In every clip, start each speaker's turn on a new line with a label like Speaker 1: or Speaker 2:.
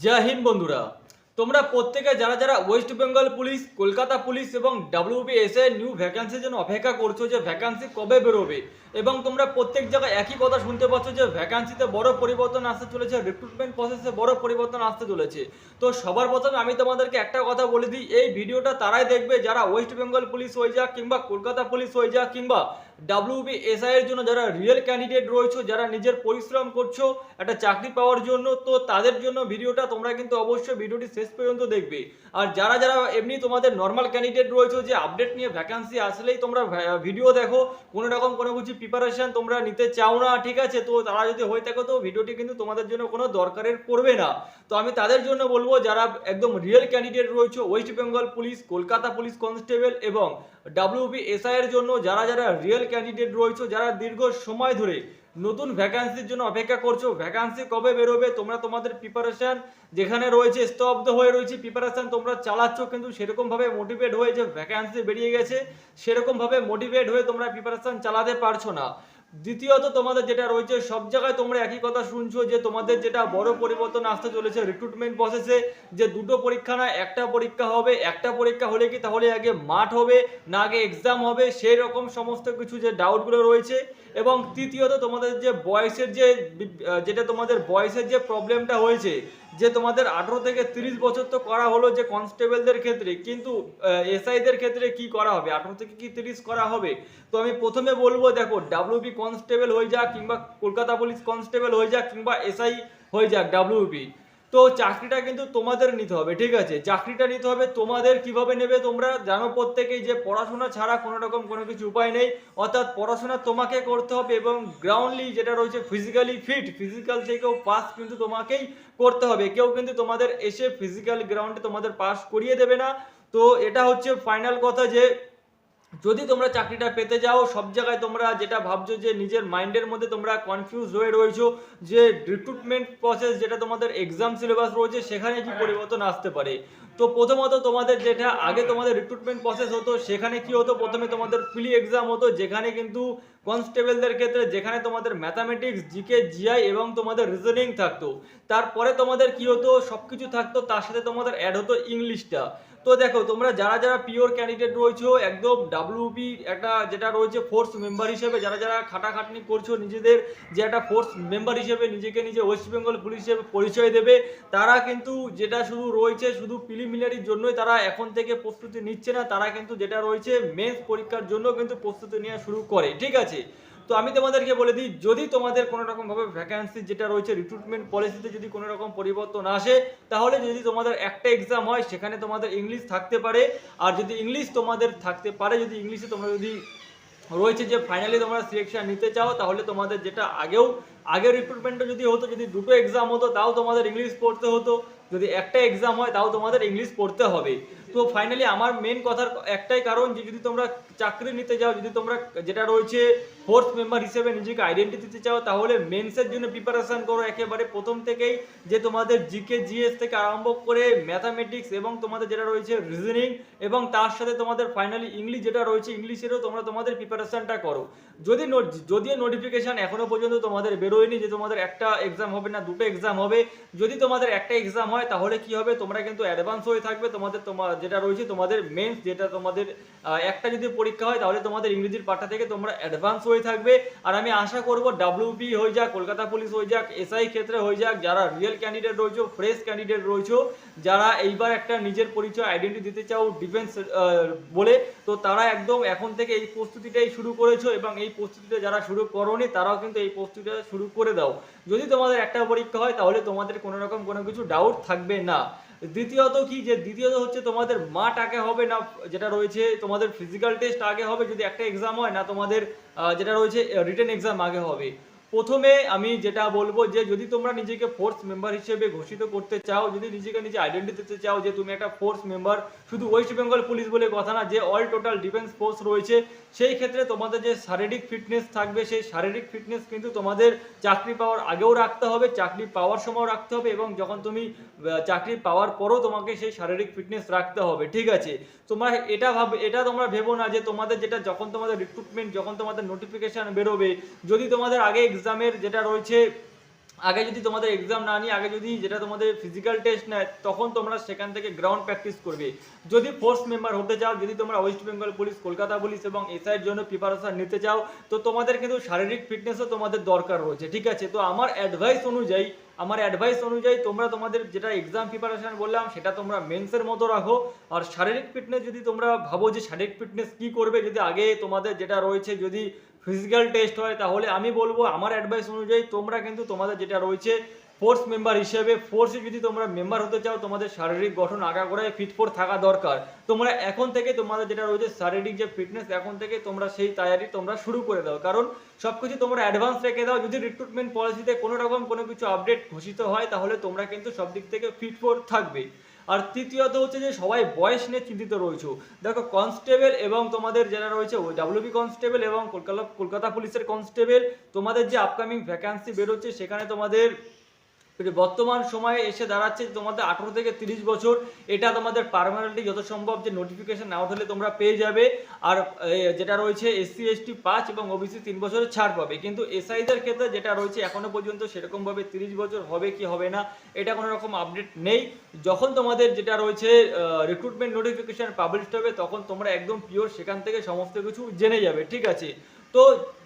Speaker 1: জয় হিন্দ বন্ধুরা। তোমরা প্রত্যেকে যারা যারা West Bengal police, Kolkata police এবং ডাব্লিউবিএসএ নিউ ভ্যাকান্সির জন্য অপেক্ষা করছো যে ভ্যাকান্সি কবে বেরোবে, এবং তোমরা প্রত্যেক জায়গায় একই কথা শুনতে পাচ্ছ যে ভ্যাকান্সিতে বড় পরিবর্তন আসতে চলেছে, রিক্রুটমেন্ট প্রসেসে বড় পরিবর্তন আসতে চলেছে। তো সবার প্রথমে আমি তোমাদেরকে একটা কথা বলে দিই, এই ভিডিওটা তারাই দেখবে যারা ওয়েস্ট বেঙ্গল পুলিশ হয়ে যাক কিংবা কলকাতা পুলিশ হয়ে যাক কিংবা ডাব্লিউবিএসআই এর জন্য যারা রিয়েল ক্যান্ডিডেট রয়েছে, যারা নিজের পরিশ্রম করছো একটা চাকরি পাওয়ার জন্য, তো তাদের জন্য ভিডিওটা তোমরা কিন্তু অবশ্যই ভিডিওটি শেষ পর্যন্ত দেখবে। আর যারা যারা এমনি তোমাদের নর্মাল ক্যান্ডিডেট রয়েছে যে আপডেট নিয়ে ভ্যাকান্সি আসলেই তোমরা ভিডিও দেখো, কোনো রকম কোনো কিছু প্রিপারেশন তোমরা নিতে চাও না, ঠিক আছে, তো তারা যদি হয়ে থাকো তো ভিডিওটি কিন্তু তোমাদের জন্য কোনো দরকারের পড়বে না। তো আমি তাদের জন্য বলবো যারা একদম রিয়েল ক্যান্ডিডেট রয়েছে West Bengal police, Kolkata police constable এবং ডাব্লিউবিএসআই এর জন্য যারা যারা রিয়েল ক্যান্ডিডেট রয়েছে, যারা দীর্ঘ সময় ধরে নতুন ভ্যাকান্সির জন্য অপেক্ষা করছো, ভ্যাকান্সি কবে বেরোবে, তোমরা তোমাদের প্রিপারেশন যেখানে রয়েছে স্তব্ধ হয়ে রয়েছে, প্রিপারেশন তোমরা চালাচ্ছ কিন্তু সেরকম ভাবে মোটিভেট হয়ে যে ভ্যাকান্সি বেরিয়ে গেছে সেরকম ভাবে মোটিভেট হয়ে তোমরা প্রিপারেশন চালাতে পারছো না। দ্বিতীয়ত তোমাদের যেটা রয়েছে সব জায়গায় তোমরা একই কথা শুনছো যে তোমাদের যেটা বড় পরিবর্তন আসতে চলেছে রিক্রুটমেন্ট প্রসেসে, যে দুটো পরীক্ষা না একটা পরীক্ষা হবে, একটা পরীক্ষা হলে কি তাহলে আগে মাঠ হবে না আগে এক্সাম হবে, সেই রকম সমস্ত কিছু যে ডাউটগুলো রয়েছে। এবং তৃতীয়ত তোমাদের যে বয়সের যে যেটা তোমাদের বয়সের যে প্রবলেমটা হয়েছে, যে তোমাদের 18 থেকে 30 বছর তো করা হলো যে কনস্টেবলদের ক্ষেত্রে, কিন্তু এসআইদের ক্ষেত্রে কি করা হবে, 18 থেকে কি 30 করা হবে? তো আমি প্রথমে বলবো দেখো, ডাব্লিউবি কনস্টেবল হয়ে যাক কিংবা কলকাতা পুলিশ কনস্টেবল হয়ে যাক কিংবা এসআই হয়ে যাক ডাব্লিউবি, তো চাকরিটা কিন্তু তোমাদের নিতে হবে, ঠিক আছে, চাকরিটা নিতে হবে তোমাদের। কিভাবে নেবে তোমরা জানো প্রত্যেকেই যে পড়াশোনা ছাড়া কোনো রকম কোনো কিছু উপায় নেই, অর্থাৎ পড়াশোনা তোমাকে করতে হবে এবং গ্রাউন্ডলি যেটা রয়েছে ফিজিক্যালি ফিট, ফিজিক্যাল থেকেও পাস কিন্তু তোমাকেই করতে হবে, কেউ কিন্তু তোমাদের এসে ফিজিক্যাল গ্রাউন্ডে তোমাদের পাস করিয়ে দেবে না। তো এটা হচ্ছে ফাইনাল কথা যে যদি তোমরা চাকরিটা পেতে যাও সব জায়গায় তোমরা যেটা ভাবছো যে নিজের মাইন্ডের মধ্যে তোমরা কনফিউজ হয়ে রয়েছো যে রিক্রুটমেন্ট প্রসেস যেটা তোমাদের এক্সাম সিলেবাস রয়েছে সেখানে কি পরিবর্তন আসতে পারে। তো প্রথমত তোমাদের যেটা আগে তোমাদের রিক্রুটমেন্ট প্রসেস হতো সেখানে কি হতো, প্রথমে তোমাদের প্রি এক্সাম হতো যেখানে কিন্তু কনস্টেবলদের ক্ষেত্রে যেখানে তোমাদের ম্যাথামেটিক্স, জিকে, জিআই এবং তোমাদের রিজনিং থাকতো, তারপরে তোমাদের কি হতো সবকিছু থাকতো, তার সাথে তোমাদের অ্যাড হতো ইংলিশটা। তো দেখো তোমরা যারা যারা পিওর ক্যান্ডিডেট রয়েছো একদম ডাব্লিউবি একটা যেটা রয়েছে ফোর্স মেম্বার হিসেবে, যারা যারা খাটাখাটনি করছো নিজেদের যে একটা ফোর্স মেম্বার হিসেবে নিজেকে নিজে ওয়েস্ট বেঙ্গল পুলিশ হিসেবে পরিচয় দেবে, তারা কিন্তু যেটা শুধু রয়েছে শুধু প্রিলিমিনারির জন্যই তারা এখন থেকে প্রস্তুতি নিচ্ছে না, তারা কিন্তু যেটা রয়েছে মেন্স পরীক্ষার জন্য কিন্তু প্রস্তুতি নেওয়া শুরু করে, ঠিক আছে। তো আমি তোমাদেরকে বলে দিই, যদি তোমাদের কোনো রকম ভাবে ভ্যাকান্সি যেটা রয়েছে রিক্রুটমেন্ট পলিসিতে যদি কোনো রকম পরিবর্তন আসে, তাহলে যদি তোমাদের একটা এক্সাম হয় সেখানে তোমাদের ইংলিশ থাকতে পারে, আর যদি ইংলিশ তোমাদের থাকতে পারে, যদি ইংলিশে তোমরা যদি রয়েছে যে ফাইনালি তোমরা সিলেকশন নিতে চাও, তাহলে তোমাদের যেটা আগের রিক্রুটমেন্টে যদি হতো, যদি দুটো এক্সাম হতো তাও তোমাদের ইংলিশ পড়তে হতো, যদি একটা এক্সাম হয় তাও তোমাদের ইংলিশ পড়তে হবে। তো ফাইনালি আমার মেন কথার একটাই কারণ যে যদি তোমরা চাকরি নিতে যাও, যদি তোমরা যেটা রয়েছে ফোর্থ মেম্বার হিসেবে নিজেকে আইডেন্টি দিতে চাও, তাহলে মেন্সের জন্য প্রিপারেশন করো একেবারে প্রথম থেকেই, যে তোমাদের জিকে জিএস থেকে আরম্ভ করে ম্যাথামেটিক্স এবং তোমাদের যেটা রয়েছে রিজনিং এবং তার সাথে তোমাদের ফাইনালি ইংলিশ যেটা রয়েছে ইংলিশেরও তোমরা তোমাদের প্রিপারেশনটা করো। যদিও নোটিফিকেশন এখনো পর্যন্ত তোমাদের বেরোয়নি যে তোমাদের একটা এক্সাম হবে না দুটো এক্সাম হবে, যদি তোমাদের একটা এক্সাম হয় তাহলে কি হবে, তোমরা কিন্তু অ্যাডভান্স হয়ে থাকবে, তোমাদের যেটা রয়েছে তোমাদের মেন্স যেটা তোমাদের একটা যদি পরীক্ষা হয় তাহলে তোমাদের ইংরেজির পাঠটা থেকে তোমরা অ্যাডভান্স হয়ে থাকবে। আর আমি আশা করব ডাব্লিউবি হয়ে যাক, কলকাতা পুলিশ হয়ে যাক, এসআই ক্ষেত্রে হয়ে যাক, যারা রিয়েল ক্যান্ডিডেট রয়েছে, ফ্রেশ ক্যান্ডিডেট রয়েছে, যারা এইবার একটা নিজের পরিচয় আইডেন্টি দিতে চাও ডিফেন্স বলে, তো তারা একদম এখন থেকে এই প্রস্তুতিটাই শুরু করেছো, এবং এই প্রস্তুতিটা যারা শুরু করোনি তারাও কিন্তু এই প্রস্তুতিটা শুরু করে দাও। যদি তোমাদের একটা পরীক্ষা হয় তাহলে তোমাদের কোনো রকম কোনো কিছু ডাউট থাকবে না। দ্বিতীয়ত কি, যে দ্বিতীয়ত হচ্ছে তোমাদের মাঠ আগে হবে না, যেটা রয়েছে তোমাদের ফিজিক্যাল টেস্ট আগে হবে যদি একটা এক্সাম হয়, না তোমাদের যেটা রয়েছে রিটেন এক্সাম আগে হবে। প্রথমে আমি যেটা বলবো যে যদি তোমরা নিজেকে ফোর্স মেম্বার হিসেবে ঘোষিত করতে চাও, যদি নিজেকে নিজে আইডেন্টি দিতে চাও যে তুমি একটা ফোর্স মেম্বার, শুধু ওয়েস্ট বেঙ্গল পুলিশ বলে কথা না, যে অল টোটাল ডিফেন্স ফোর্স রয়েছে, সেই ক্ষেত্রে তোমাদের যে শারীরিক ফিটনেস থাকবে সেই শারীরিক ফিটনেস কিন্তু তোমাদের চাকরি পাওয়ার আগেও রাখতে হবে, চাকরি পাওয়ার সময়ও রাখতে হবে, এবং যখন তুমি চাকরি পাওয়ার পরও তোমাকে সেই শারীরিক ফিটনেস রাখতে হবে, ঠিক আছে। তোমরা এটা তোমরা ভেবো না যে তোমাদের যেটা যখন তোমাদের রিক্রুটমেন্ট যখন তোমাদের নোটিফিকেশন বেরোবে, যদি তোমাদের আগে এক্সামের যেটা রয়েছে আগে যদি তোমাদের এক্সাম না নিয়ে আগে যদি যেটা তোমাদের ফিজিক্যাল টেস্ট নেয় তখন তোমরা সেখান থেকে গ্রাউন্ড প্র্যাকটিস করবে। যদি ফোর্স মেম্বার হতে চাও, যদি তোমরা West Bengal police, Kolkata police এবং এসআইয়ের জন্য প্রিপারেশন নিতে চাও, তো তোমাদের কিন্তু শারীরিক ফিটনেসও তোমাদের দরকার রয়েছে, ঠিক আছে। তো আমার অ্যাডভাইস অনুযায়ী তোমরা তোমাদের যেটা এক্সাম প্রিপারেশন বললাম সেটা তোমরা মেন্সের মতো রাখো। আর শারীরিক ফিটনেস যদি তোমরা ভাবো যে শারীরিক ফিটনেস কি করবে, যদি আগে তোমাদের যেটা রয়েছে যদি ফিজিক্যাল টেস্ট হয়, তাহলে আমি বলবো আমার অ্যাডভাইস অনুযায়ী তোমরা কিন্তু তোমাদের যেটা রয়েছে ফোর্স মেম্বার হিসেবে, ফোর্সে যদি তোমরা মেম্বার হতে চাও, তোমাদের শারীরিক গঠন আগাগোড়ায় ফিট ফোর থাকা দরকার। তোমরা এখন থেকে তোমাদের যেটা রয়েছে শারীরিক যে ফিটনেস, এখন থেকে তোমরা সেই তৈরি তোমরা শুরু করে দাও, কারণ সবকিছু তোমরা অ্যাডভান্স রেখে দাও। যদি রিক্রুটমেন্ট পলিসিতে কোনো রকম কোনো কিছু আপডেট ঘোষিত হয়, তাহলে তোমরা কিন্তু সব দিক থেকে ফিট ফোর থাকবে। আর তৃতীয়ত হচ্ছে যে সবাই বয়স নিয়ে চিন্তিত রয়েছে। দেখো কনস্টেবল এবং তোমাদের যারা রয়েছে ওই ডাব্লিউবি কনস্টেবল এবং কলকাতা পুলিশের কনস্টেবল, তোমাদের যে আপকামিং ভ্যাকান্সি বেরোচ্ছে সেখানে তোমাদের বর্তমান সময়ে এসে দাঁড়াচ্ছে তোমাদের 18 থেকে 30 বছর। এটা তোমাদের পার্মানেন্টলি যত সম্ভব যে নোটিফিকেশন আউট হলে তোমরা পেয়ে যাবে। আর যেটা রয়েছে এসসি এসটি 5 এবং ওবিসি 3 বছরের ছাড় পাবে। কিন্তু এসআইদের ক্ষেত্রে যেটা রয়েছে এখনো পর্যন্ত সেরকমভাবে 30 বছর হবে কি হবে না এটা কোনো রকম আপডেট নেই। যখন তোমাদের যেটা রয়েছে রিক্রুটমেন্ট নোটিফিকেশন পাবলিশ হবে তখন তোমরা একদম পিওর সেখান থেকে সমস্ত কিছু জেনে যাবে, ঠিক আছে। তো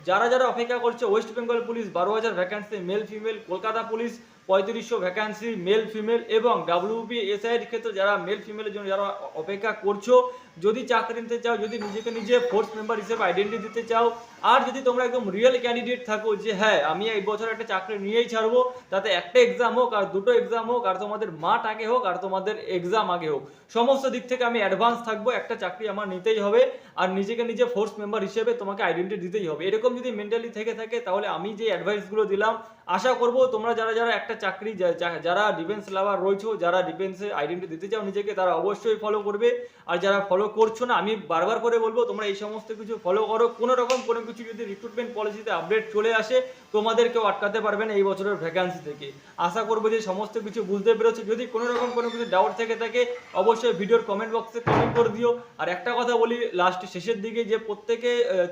Speaker 1: যারা যারা অপেক্ষা করছে West Bengal police 12,000 vacancy male female, Kolkata police 3500 vacancy male female এবং ডাব্লিউবি এসআইয়ের ক্ষেত্রে যারা মেল ফিমেলের জন্য যারা অপেক্ষা করছো, যদি চাকরি নিতে চাও, যদি নিজেকে নিজে ফোর্স মেম্বার হিসেবে আইডেন্টি দিতে চাও, আর যদি তোমরা একদম রিয়েল ক্যান্ডিডেট থাকো যে হ্যাঁ আমি এই বছর একটা চাকরি নিয়েই ছাড়বো, তাতে একটা এক্সাম হোক আর দুটো এক্সাম হোক আর তোমাদের মাঠ আগে হোক আর তোমাদের এক্সাম আগে হোক, সমস্ত দিক থেকে আমি অ্যাডভান্স থাকবো, একটা চাকরি আমার নিতেই হবে আর নিজেকে নিজে ফোর্স মেম্বার হিসেবে তোমাকে আইডেন্টি দিতেই হবে, এরকম যদি মেন্টালি থেকে থাকে তাহলে আমি যে অ্যাডভাইসগুলো দিলাম আশা করব তোমরা যারা যারা একটা চাকরি যারা ডিফেন্স লাভার রয়েছো, যারা ডিফেন্সে আইডেন্টি দিতে চাও নিজেকে, তারা অবশ্যই ফলো করবে। আর যারা ফলো করছো না, আমি বারবার করে বলবো তোমরা এই সমস্ত কিছু ফলো করো। কোনো রকম কোনো কিছু যদি রিক্রুটমেন্ট পলিসিতে আপডেট চলে আসে তোমাদের কেউ আটকাতে পারবে না এই বছরের ভ্যাকান্সি থেকে। আশা করবো যে সমস্ত কিছু বুঝতে পেরেছো। যদি কোনো রকম কোনো কিছু ডাউট থেকে থাকে অবশ্যই ভিডিওর কমেন্ট বক্সে কমেন্ট করে দিও। আর একটা কথা বলি লাস্ট শেষের দিকে, যে প্রত্যেকে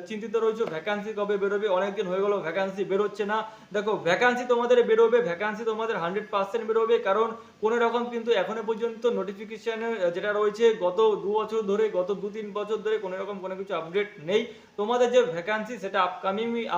Speaker 1: চিন্তিত রয়েছে ভ্যাকান্সি কবে বেরোবে, অনেকদিন হয়ে গেল ভ্যাকান্সি বেরোচ্ছে না। দেখো ভ্যাকান্সি তোমাদের বেরোবে, ভ্যাকান্সি তোমাদের 100% বেরোবে, কারণ কোনো রকম কিন্তু এখনো পর্যন্ত নোটিফিকেশানে যেটা রয়েছে গত 2 বছর ধরে, গত 2-3 বছর ধরে কোনো রকম কোনো কিছু আপডেট নেই। তোমাদের যে ভ্যাকান্সি সেটা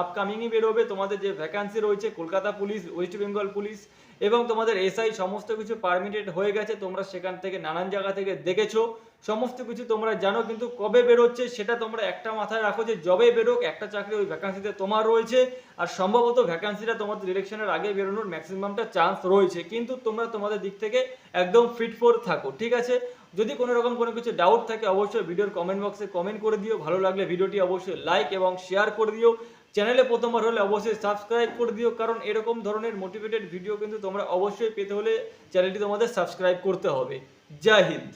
Speaker 1: আপকামিংই বেরোবে। তোমাদের যে ভ্যাকান্সি রয়েছে Kolkata police, West Bengal police এবং তোমাদের এসআই সমস্ত কিছু পারমিটেড হয়ে গেছে, তোমরা সেখান থেকে নানান জায়গা থেকে দেখেছো, সমস্ত কিছু তোমরা জানো। কিন্তু কবে বেরোচ্ছে সেটা তোমরা একটা মাথায় রাখো যে যবে বেরোক একটা চাকরি ওই ভ্যাকান্সিতে তোমার রয়েছে। আর সম্ভবত ভ্যাকান্সিটা তোমাদের ইলেকশনের আগে বেরোনোর ম্যাক্সিমামটা চান্স রয়েছে, কিন্তু তোমরা তোমাদের দিক থেকে একদম ফিট ফোর থাকো, ঠিক আছে। যদি কোনো রকম কোনো কিছু ডাউট থাকে অবশ্যই ভিডিওর কমেন্ট বক্সে কমেন্ট করে দিও। ভালো লাগলে ভিডিওটি অবশ্যই লাইক এবং শেয়ার করে দিও। চ্যানেলে প্রথমবার হলে অবশ্যই সাবস্ক্রাইব করে দিও, কারণ এরকম ধরনের মোটিভেটেড ভিডিও কিন্তু তোমরা অবশ্যই পেতে হলে চ্যানেলটি তোমাদের সাবস্ক্রাইব করতে হবে। জয় হিন্দ।